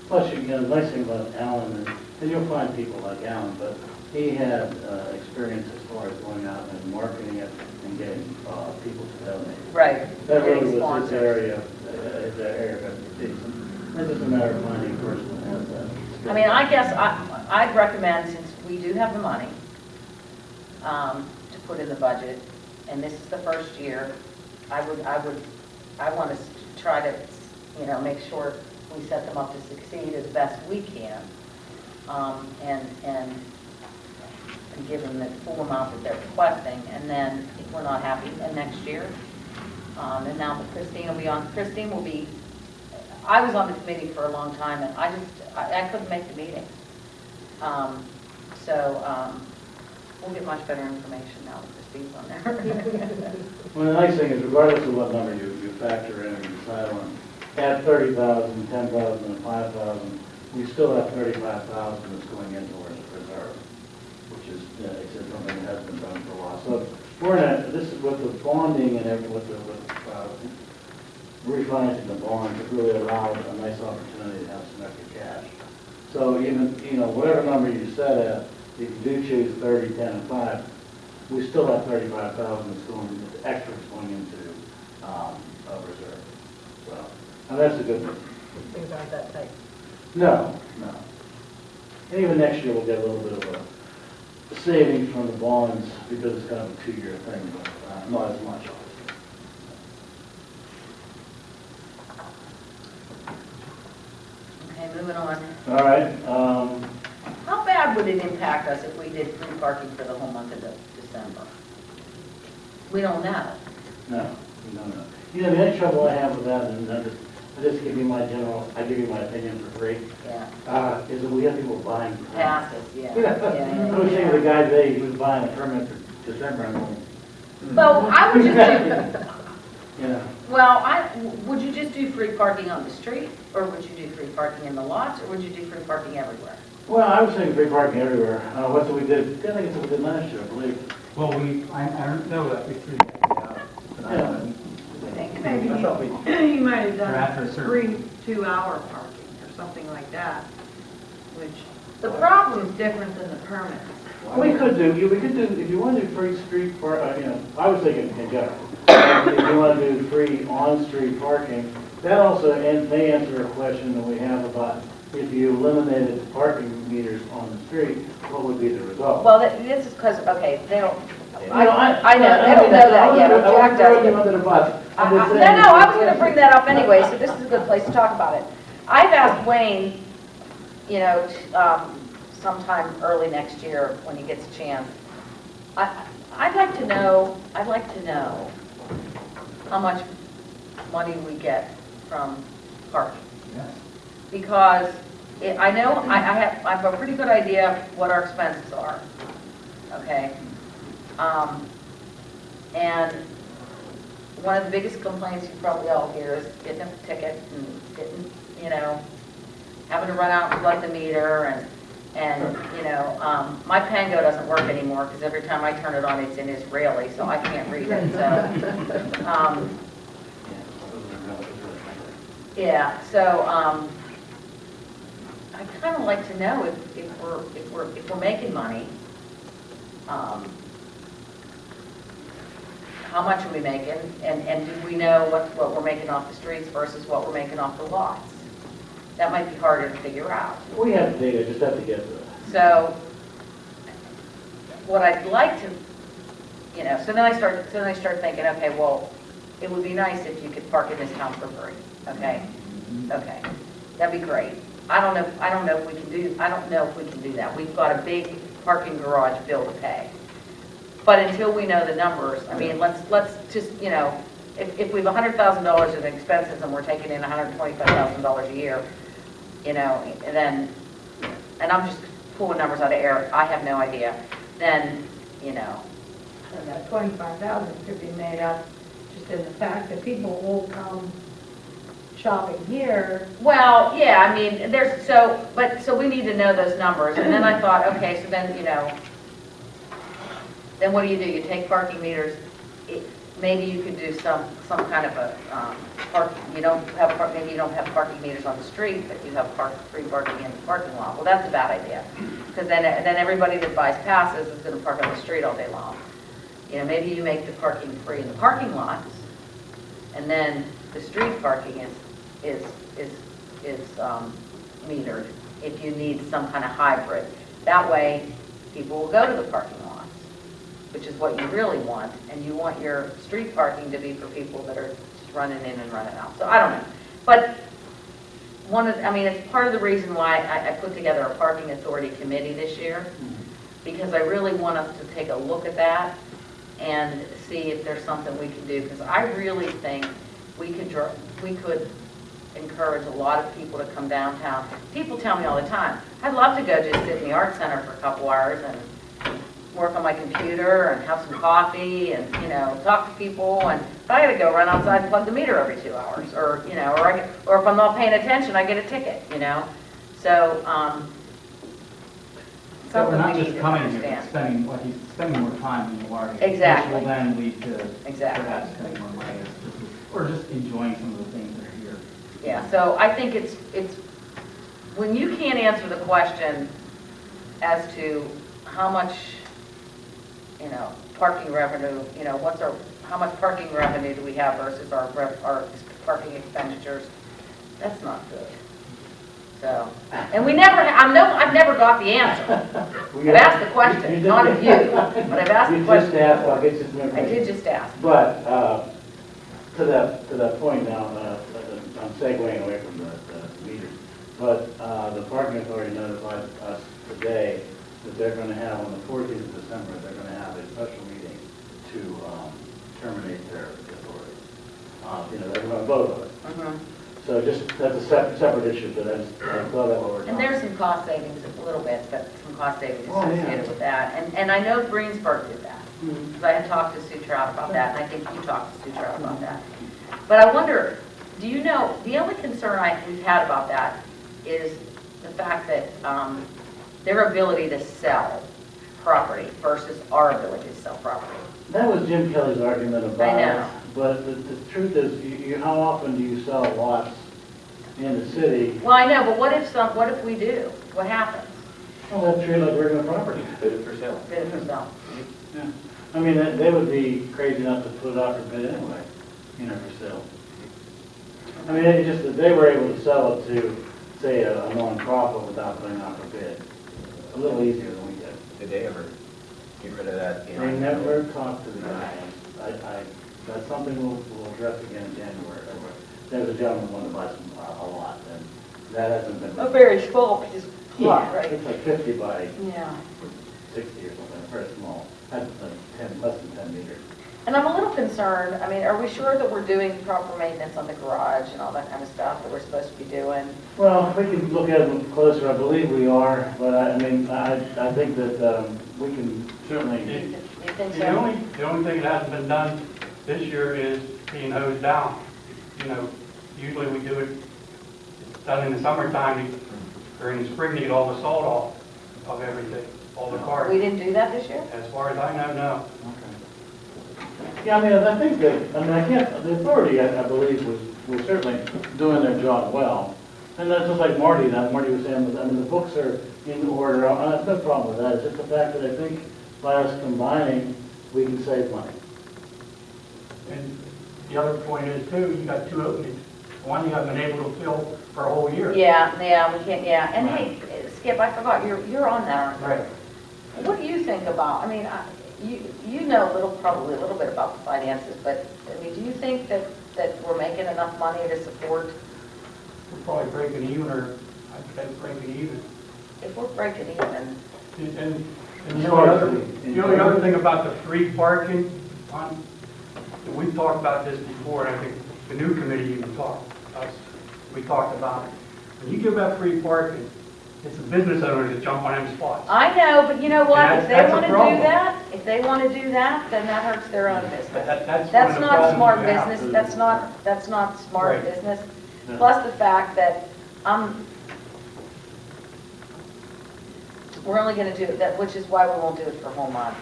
Plus, the nice thing about Alan, and you'll find people like Alan, but he had experience as far as going out and marketing it and getting people to donate. Right. That really Getting was sponsors. his area of expertise. It's just a matter of finding a person that has that. I mean, I guess I'd recommend, since we do have the money to put in the budget, and this is the first year, I want us to try to, make sure we set them up to succeed as best we can, and give them the full amount that they're requesting. And then if we're not happy, then next year, and now that Christine will be on, Christine will be I was on the committee for a long time, and I couldn't make the meeting. We'll get much better information now that Christine's on there. Well, the nice thing is regardless of what number you factor in and decide on, add 30,000, 10,000, and 5,000, we still have 35,000 that's going into our reserve, which is, it's something that has been done for a while. So we're in a, this is with the bonding and everything, with refinancing the bonds, it really allowed a nice opportunity to have some extra cash. So even, whatever number you set at, if you do choose 30, 10, and 5, we still have 35,000 that's going, extra that's going into a reserve. So, and that's a good thing. Things aren't that tight. No. And even next year we'll get a little bit of a savings from the bonds because it's kind of a 2-year thing, but not as much. Okay, moving on. All right. How bad would it impact us if we did free parking for the whole month of December? We don't know. No, we don't know. The only trouble I have with that, and I just give you my I give you my opinion for free, Yeah. is that we have people buying. Passes, yeah. I was thinking of the guy today, he was buying a permit for December, and I'm going, So I would just do, Well, would you just do free parking on the street, or would you do free parking in the lots, or would you do free parking everywhere? Well, I was thinking free parking everywhere. What's what we did? I think it's what we did last year, I believe. Well, I don't know that we threw that out. Yeah. Maybe I thought we- he might have Or after a done certain- free 2-hour parking or something like that, which, the problem is different than the permits. We could do, if you want to do free street I was thinking in general. If you want to do free on-street parking, that also may answer a question that we have about if you eliminated parking meters on the street, what would be the result? Well, this is because, okay, they don't, I know, I know, they don't know that yet. Jack does. Under the bus. No, I was going to bring that up anyway, so this is a good place to talk about it. I've asked Wayne, sometime early next year when he gets a chance. I'd like to know how much money we get from parking. Yes. Because I know I have a pretty good idea of what our expenses are. Okay. And one of the biggest complaints you probably all hear is getting a ticket and getting, having to run out and plug the meter and my Pango doesn't work anymore because every time I turn it on, it's in Israeli, so I can't read it. So, yeah. So I kind of like to know if we're making money. How much are we making, and do we know what we're making off the streets versus what we're making off the lots? That might be harder to figure out. We have data, just have to get to it. So, what I'd like to, so then I start thinking, okay, well, it would be nice if you could park in this town for free. Okay, that'd be great. I don't know if we can do that. We've got a big parking garage bill to pay. But until we know the numbers, I mean, let's just, if we have $100,000 in expenses and we're taking in $125,000 a year, then, and I'm just pulling numbers out of air, I have no idea, then, And that 25,000 could be made up just in the fact that people will come shopping here. well, yeah, I mean, so we need to know those numbers. And then I thought, okay, so then, then what do? You take parking meters, maybe you could do some kind of a maybe you don't have parking meters on the street, but you have free parking in the parking lot. Well, that's a bad idea, because then everybody that buys passes is going to park on the street all day long. Maybe you make the parking free in the parking lots, and then the street parking is metered if you need some kind of hybrid. That way, people will go to the parking lots, which is what you really want, and you want your street parking to be for people that are just running in and running out. So I don't know, but it's part of the reason why I put together a parking authority committee this year, because I really want us to take a look at that and see if there's something we can do, because I really think we could encourage a lot of people to come downtown. People tell me all the time, I'd love to go just sit in the art center for a couple hours and work on my computer and have some coffee and, you know, talk to people, and if I gotta go run outside and plug the meter every 2 hours, or, you know, or if I'm not paying attention, I get a ticket, you know? So, So we're something not we just need to coming here, understand. he's spending more time than you are. Exactly. Which will then lead to Exactly. perhaps spending more money, or just enjoying some of the things that are here. Yeah, so I think it's, when you can't answer the question as to how much, you know, parking revenue, you know, how much parking revenue do we have versus our parking expenditures, that's not good. So, and I've never got the answer. I've asked the question, not of you, but I've asked the question. You just asked, I'll get you some I information. did just ask. But, to that point now, I'm segueing away from the meters, but the parking authority notified us today that they're going to have, on the 14th of December, they're going to have a special meeting to terminate their authority. You know, they're going to vote on it. Mhm. So just, that's a separate issue, but I thought that what we're And there's some cost savings, a little bit, but some cost savings associated with that. And I know Greensburg did that, because I had talked to Sue Trout about that, and I think you talked to Sue Trout about that. But I wonder, do you know, the only concern we've had about that is the fact that their ability to sell property versus our ability to sell property. That was Jim Kelly's argument about I it. know. But the truth is, how often do you sell lots in the city? Well, I know, but what if we do? What happens? Well, that's treated like regular property. Bid it for sale. Bid it for sale. Yeah. I mean, they would be crazy enough to put it out for bid anyway, you know, for sale. I mean, it's just that they were able to sell it to, say, a nonprofit without putting out for bid. A little easier than we did. Did they ever get rid of that? They never talked to the guy. That's something we'll address again in January. There's a gentleman who wanted to buy a lot, and that hasn't been. A very small piece of plot, Yeah, right? it's like 50 by Yeah. 60 or something, very small. That's like less than 10 meters. And I'm a little concerned, I mean, are we sure that we're doing proper maintenance on the garage and all that kind of stuff that we're supposed to be doing? Well, we can look at them closer. I believe we are, but I mean, I think that we can certainly. Do you think The so? only thing that hasn't been done this year is being hosed down. You know, usually we do it, it's done in the summertime, or in the spring to get all the salt off of everything, all the cars. We didn't do that this year? As far as I know, no. Yeah, I mean, I think that, the authority, I believe, was certainly doing their job well. And that's just like Marty was saying, I mean, the books are in order. I have no problem with that. It's just the fact that I think by us combining, we can save money. And the other point is too, you got two openings. One you haven't been able to fill for a whole year. Yeah, we can't, yeah. And hey, Skip, I forgot, you're on that, aren't you? Right. What do you think about, I mean, you know probably a little bit about the finances, but, I mean, do you think that we're making enough money to support? We're probably breaking even, or I'd say breaking even. If we're breaking even, And the only other thing about the free parking, we've talked about this before, and I think the new committee even we talked about it. When you give out free parking, it's the business owners that jump on them spots. I know, but you know what, And if they that's a want to do problem. that, then that hurts their own business. That's That's one of the not problems smart we have. business, that's not smart Right. business. Plus the fact that, we're only gonna do that, which is why we won't do it for a whole month.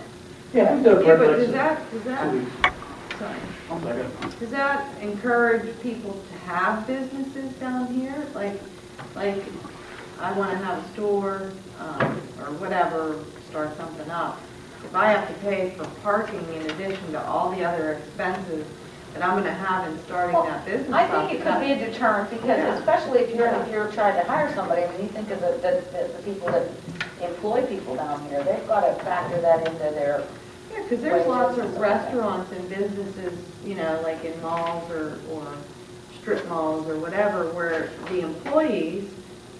Yeah, we do it Yeah, for but like does that, 2 weeks. sorry, One second. does that encourage people to have businesses down here? Like I want to have a store, or whatever, start something up. If I have to pay for parking in addition to all the other expenses that I'm going to have in starting that business I up, think it could be a deterrent, because Yeah. especially if you're trying to hire somebody, I mean, you think of the people that employ people down here, they've got to factor that into their, Yeah, because there's lots of restaurants and businesses, you know, like in malls or strip malls or whatever, where the employees,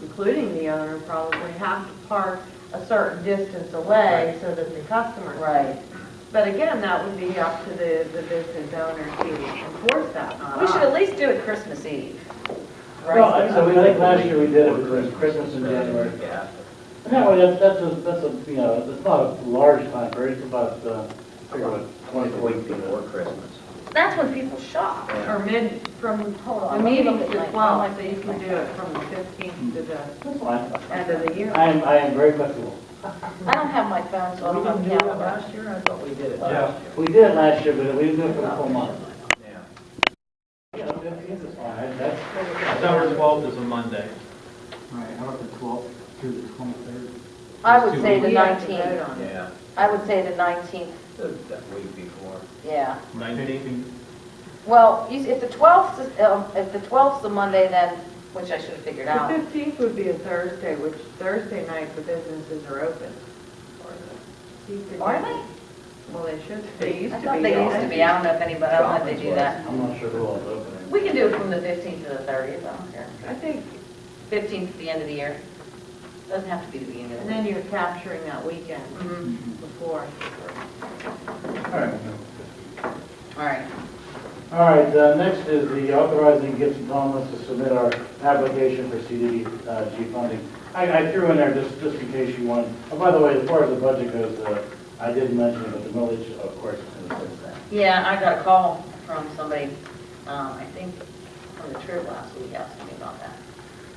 including the owner, probably have to park a certain distance away so that the customers. right. But again, that would be up to the business owner to enforce that, not We should at us. least do it Christmas Eve. Well, I think last year we did it between Christmas and January. Yeah. And that way, that's a, you know, it's not a large time period, it's about, figure what, 24 Week weeks before Christmas. That's when people shop. Yeah. Or from, Hold the on, let me meeting's look the at my 12th, so you can do it from the 15th to the That's fine. end of the year. I am very flexiphile. I don't have my phone, so I don't have a calendar. year? I thought we did it Yeah. We did it last year, but we didn't do it for the full month. Yeah. Yeah, that's fine, that's. December 12th is a Monday. Right, how about the 12th through the 23rd? I would say the We have to vote 19th. on it. Yeah, I would say the 19th, that week before. yeah. 19th? Well, if the 12th's the Monday, then, which I should have figured The out. 15th would be a Thursday, which Thursday night the businesses are open. You could Are do- they? Well, they should, they used I to be. thought they used to be, I don't know if anybody, I don't know if they do that. I'm not sure who all's opening. We can do it from the 15th to the 30th, I don't care. I think, 15th at the end of the year. Doesn't have to be the beginning of and the then year. you're capturing that weekend before. All right. All right. All right, next is the authorizing Gibson Thomas to submit our application for CDBG funding. I threw in there just in case you want. Oh, by the way, as far as the budget goes, I didn't mention it, but the millage, of course, is going to stay the same. Yeah, I got a call from somebody, I think from the trip last week, asking me about that.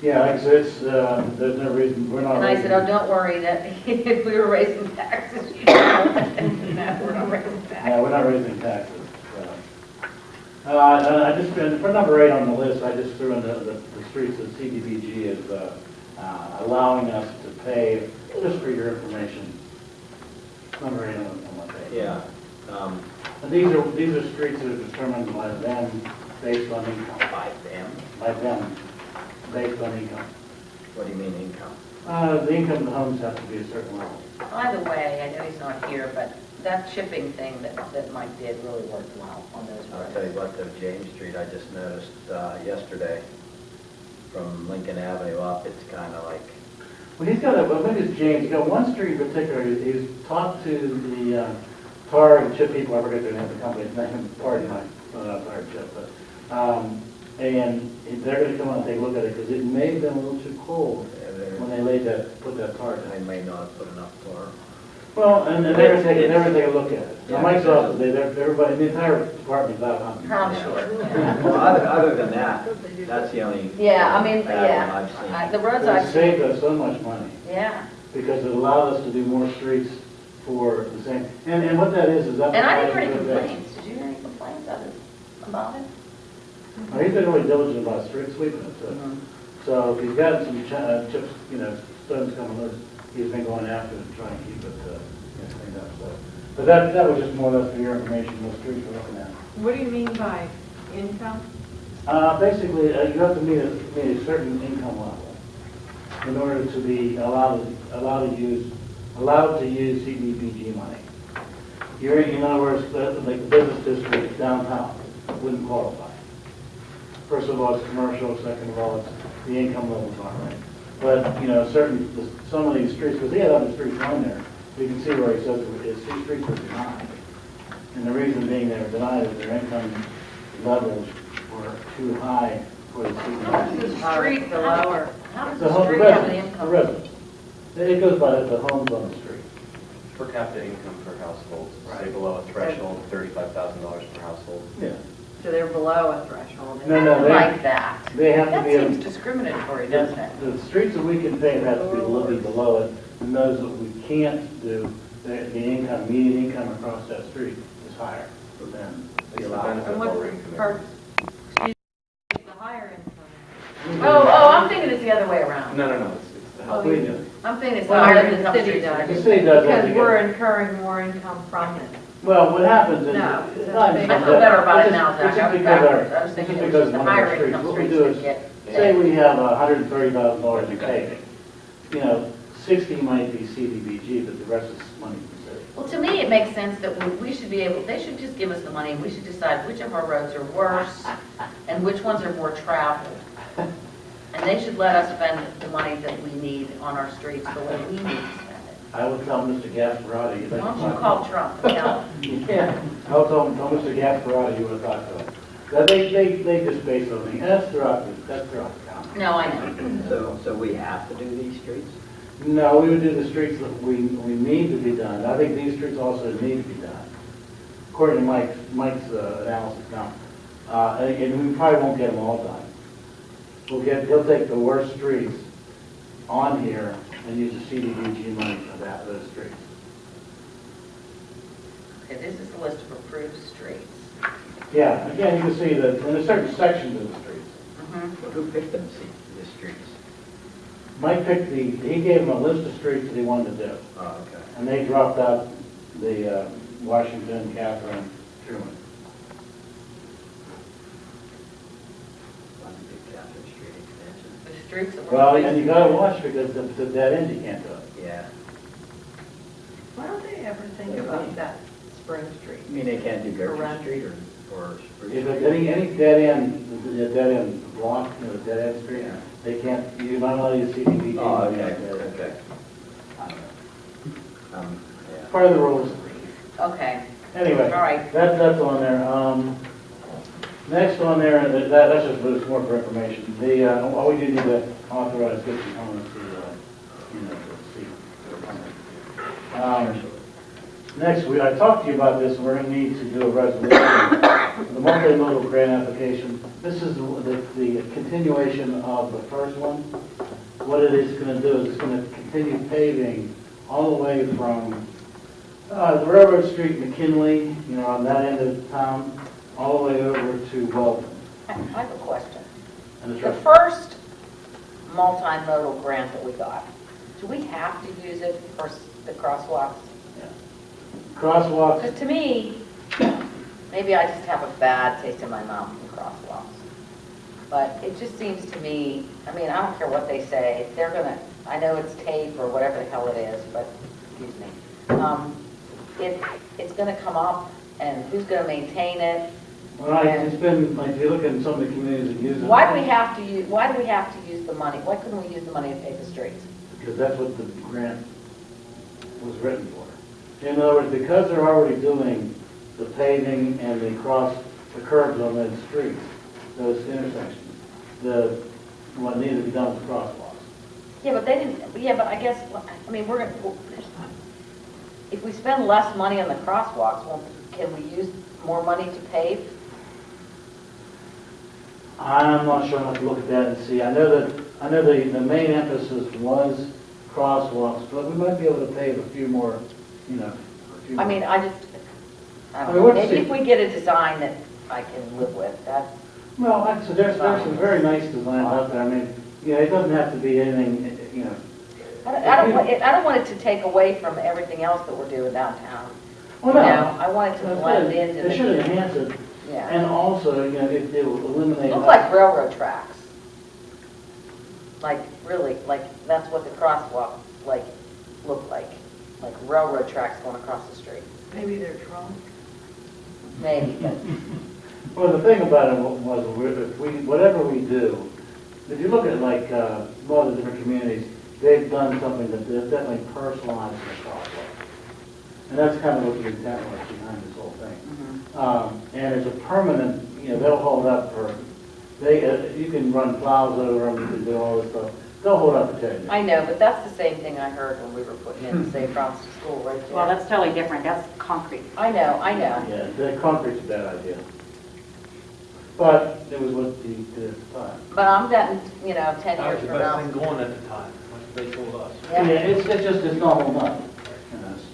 Yeah, it's, there's no reason, we're not. And I said, oh, don't worry, that if we were raising taxes, you know, no, we're not raising Yeah, taxes. we're not raising taxes. I just, for number 8 on the list, I just threw in the streets of CDBG as allowing us to pay, just for your information, number 8 on my page. Yeah. And these are streets that are determined by them based on income. By them? By them, based on income. What do you mean income? The income of the homes has to be a certain level. By the way, I know he's not here, but that chipping thing that Mike did really worked well on those I'll tell you roads. what, though, James Street, I just noticed yesterday from Lincoln Avenue up, it's kind of like, Well, he's got well, maybe it's James, he's got one street in particular, he's talked to the tar and chip people, I forget their name, the company's name, pardon my, tar and chip, but, and they're going to come out and take a look at it, because it may have been a little too cold when they put that tar they down. may not have put enough tar. Well, and they're going to take a look at it. Now, Mike's office, everybody, the entire department's out hunting. I'm sure. Well, other than that, that's the only Yeah, I mean, bad one I've yeah, seen. the roads It I've saved seen, us so much money, yeah. because it allowed us to do more streets for the same, and what that is that. And I didn't hear any complaints. Did you hear any complaints about it? He's been really diligent about street sweeping it, too. So if he's got some chips, stones coming loose, he's been going after it and trying to keep it cleaned up. So, but that was just more or less for your information. Those streets we're looking at. What do you mean by income? Basically, you have to meet a certain income level in order to be allowed to use CDBG money. In other words, like the business district downtown wouldn't qualify. First of all, it's commercial. Second of all, it's the income levels aren't right. But some of these streets, because they had other streets on there, you can see where he says these streets were denied, and the reason being they were denied is their income levels were too high for the How does CDBG. the street, The lower. how does The the home, street the have the residents, the income? residents. It goes by the homes on the street. Per capita income per household, say Right. below a threshold of $35,000 per household. Yeah. So they're below a threshold. No, I don't they- like that. They have to That be, seems discriminatory, doesn't it? the streets that we can pay have to be below it, and those that we can't do, the income, median income across that street is higher than the allowed. And what's the higher income? Oh, I'm thinking it's the other way around. No, it's the health. We do. I'm thinking it's Well, higher the than some city streets. does. The city does that Because we're together. incurring more income from it. Well, what happens is. No, it's I not feel because better about it it's now, just- Zach. it's just I was because backwards. I was it's thinking just it was because just the one of our higher streets. income What we streets do that is, get. say we have $130,000 in paving. 60 might be CDBG, but the rest is money from the city. Well, to me, it makes sense that we should be able, they should just give us the money, and we should decide which of our roads are worse and which ones are more traveled. And they should let us spend the money that we need on our streets the way we need to spend it. I will tell Mr. Gasparati. Why don't you call Trump? Yeah. Yeah, I'll tell Mr. Gasparati you would have talked to him. They just base on me, that's throughout the county. No, I know. So we have to do these streets? No, we would do the streets that we need to be done. I think these streets also need to be done, according to Mike's analysis now. And we probably won't get them all done. He'll take the worst streets on here and use the CDBG money for those streets. Okay, this is a list of approved streets. Yeah, again, you can see that, and there's certain sections of the streets. Well, who picked them, the streets? Mike picked he gave them a list of streets that he wanted to do. Oh, okay. And they dropped out the Washington, Catherine, Truman. One big Catherine Street extension. The streets that were. Well, and you gotta watch because the dead end you can't do it. Yeah. Why don't they ever think about that Spring Street? You mean they can't do Gertrude Around- Street or Spruce If Street? it's any dead end block, the dead end street, Yeah. they can't, you might not use CDBG. Oh, okay, okay. Yeah. Part of the rules. Okay, Anyway, all right. that's on there. Next on there, that's just more for information. All we do need to authorize good components to see. Next, I talked to you about this, and we're going to need to do a resolution. The multimodal grant application, this is the continuation of the first one. What it is going to do is it's going to continue paving all the way from the Railroad Street, McKinley, on that end of town, all the way over to Walton. I have a question. And The first multimodal grant that we got, do we have to use it for the crosswalks? Crosswalks, Because to me, maybe I just have a bad taste in my mouth from crosswalks. But it just seems to me, I mean, I don't care what they say, they're gonna, I know it's tape or whatever the hell it is, but, excuse me. It's gonna come up, and who's gonna maintain it? well, it's been, like, if you look at some of the communities that use it. Why do we have to use the money? Why couldn't we use the money to pay the streets? Because that's what the grant was written for. In other words, because they're already doing the paving and the curbs on those streets, those intersections, what needed to be done was crosswalks. Yeah, but they didn't, yeah, but I guess, I mean, if we spend less money on the crosswalks, well, can we use more money to pave? I'm not sure. I'll have to look at that and see. I know the main emphasis was crosswalks, but we might be able to pave a few more, I mean, I don't I mean, know, what's maybe the- if we get a design that I can live with, that's, Well, there's some very nice designs out there. I mean, it doesn't have to be anything, I don't want it to take away from everything else that we're doing downtown. Well, no. I want it to blend into They should the, enhance it, yeah. and also, it will eliminate. Look like railroad tracks. Like, really, like, that's what the crosswalk, look like railroad tracks going across the street. Maybe they're drunk. Maybe, but, Well, the thing about it was, whatever we do, if you look at a lot of different communities, they've done something that they're definitely personalized the crosswalk. And that's kind of what the intent was behind this whole thing. And it's a permanent, they'll hold up you can run plows over them, you can do all this stuff. They'll hold up for 10 years. I know, but that's the same thing I heard when we were putting in the St. Francis School right there. Well, that's totally different, that's concrete. I know. Yeah, the concrete's a bad idea. But it was what he did at the time. But I'm betting, 10 That was years the from best now. thing going at the time, what they told us. Yeah, Yeah. it's not holding up.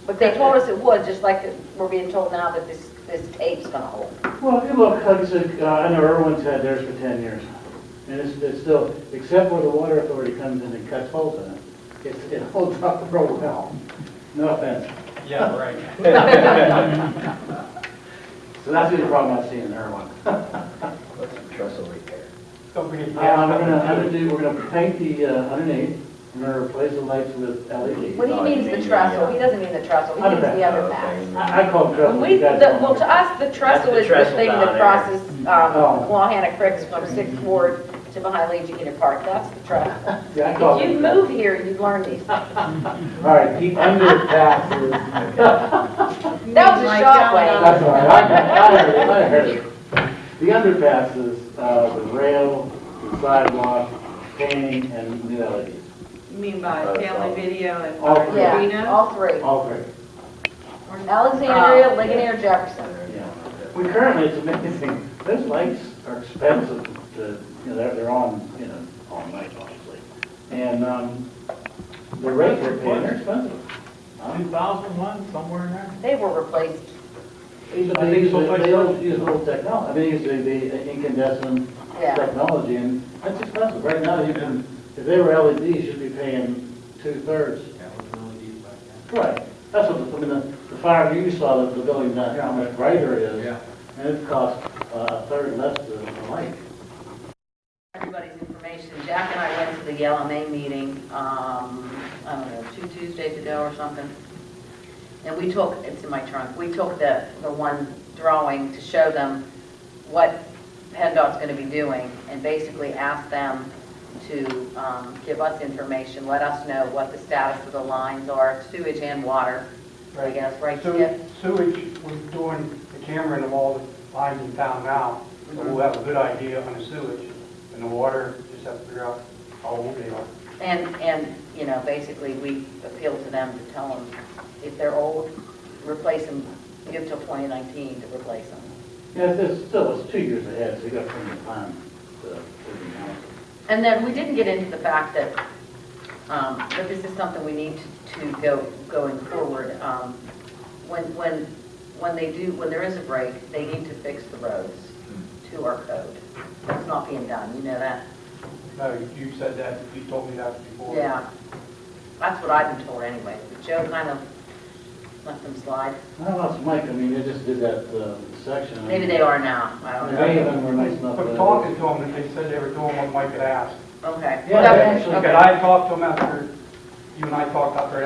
But they told us it would, just like we're being told now that this tape's gonna hold. Well, if you look, like I said, I know Irwin's had theirs for 10 years. And it's still, except where the water authority comes in and cuts holes in it, it holds up the road well. No offense. Yeah, right. So that's the problem I see in Irwin. What's the trestle repair? Don't forget We're gonna paint the underneath, we're gonna replace the lights with LED. When he means the trestle, he doesn't mean the trestle, he means the other path. I call it trestle. When well, to us, the trestle That's is the the trestle thing down that there. crosses, Oh. Clawhanna Creek from 6th Ward to behind Legion Unit Park, that's the trestle. Yeah, I call If it you trestle. move here, you'd learn these things. All right, the underpass is. That was a shot, Wayne. That's all right, I heard it. The underpasses, the rail, the sidewalk, painting, and new LEDs. You mean by family video and All three. Yeah, arena? all three. All three. Alexandria, Ligonier, Jefferson. Yeah. We currently, it's amazing, those lights are expensive to, they're on, all night, obviously. And, the rates they're paying, they're expensive. 2001, somewhere in there? They were replaced. But they don't use old technology. I mean, they used to be incandescent Yeah. technology, and that's expensive. Right now, you can, if they were LEDs, you'd be paying 2/3. Right. That's what, the fire, you saw the building, how much brighter it is. Yeah. And it costs a third less to light. Everybody's information. Jack and I went to the LMA meeting, I don't know, 2 Tuesdays ago or something. And we took, it's in my trunk, we took the one drawing to show them what PennDOT's going to be doing and basically asked them to give us information, let us know what the status of the lines are, sewage and water, I guess, right, Skip? Sewage, we're doing the camera of all the lines in town now, so we'll have a good idea on the sewage. And the water, just have to figure out how old they are. And basically, we appeal to them to tell them if they're old, replace them, give till 2019 to replace them. Yeah, it's 2 years ahead, so you got plenty of time to figure it out. And then we didn't get into the fact that, that this is something we need to go going forward. When there is a break, they need to fix the roads to our code. That's not being done, you know that? No, you said that, you told me that before. Yeah, that's what I've been told anyway. Joe kind of let them slide. I don't know, it's Mike, I mean, they just did that section. Maybe they are now, I don't know. Many of them were nice enough But to... talking to them, they said they were doing what Mike had asked. Okay. Yeah, they actually Because I talked to them after, you and I talked after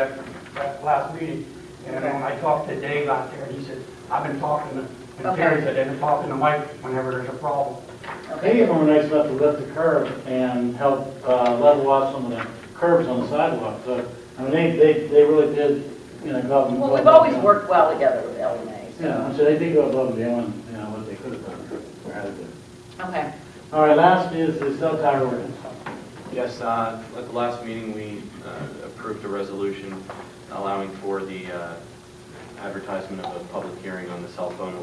that last meeting, and then when I talked to Dave out there, he said, I've been talking to, and Terry said they've been talking to Mike whenever there's a problem. Many of them were nice enough to lift the curb and help level out some of the curbs on the sidewalk. So, I mean, they really did, go above and Well, we've always worked well together with LMA. Yeah, so they did go above and beyond, what they could have done, or had to do. Okay. All right, last is the cell tower ordinance. Yes, at the last meeting, we approved a resolution allowing for the advertisement of a public hearing on the cell phone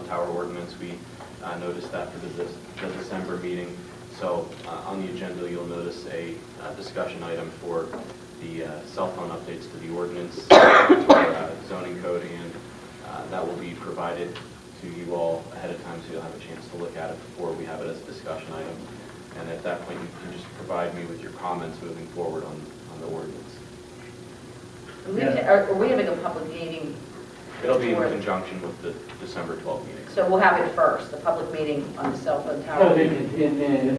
tower ordinance. We noticed that for the December meeting. So on the agenda, you'll notice a discussion item for the cell phone updates to the ordinance, to our zoning code, and that will be provided to you all ahead of time, so you'll have a chance to look at it before we have it as a discussion item. And at that point, you can just provide me with your comments moving forward on the ordinance. Are we having a public meeting? It'll be in conjunction with the December 12th meeting. So we'll have it first, the public meeting on the cell phone tower. In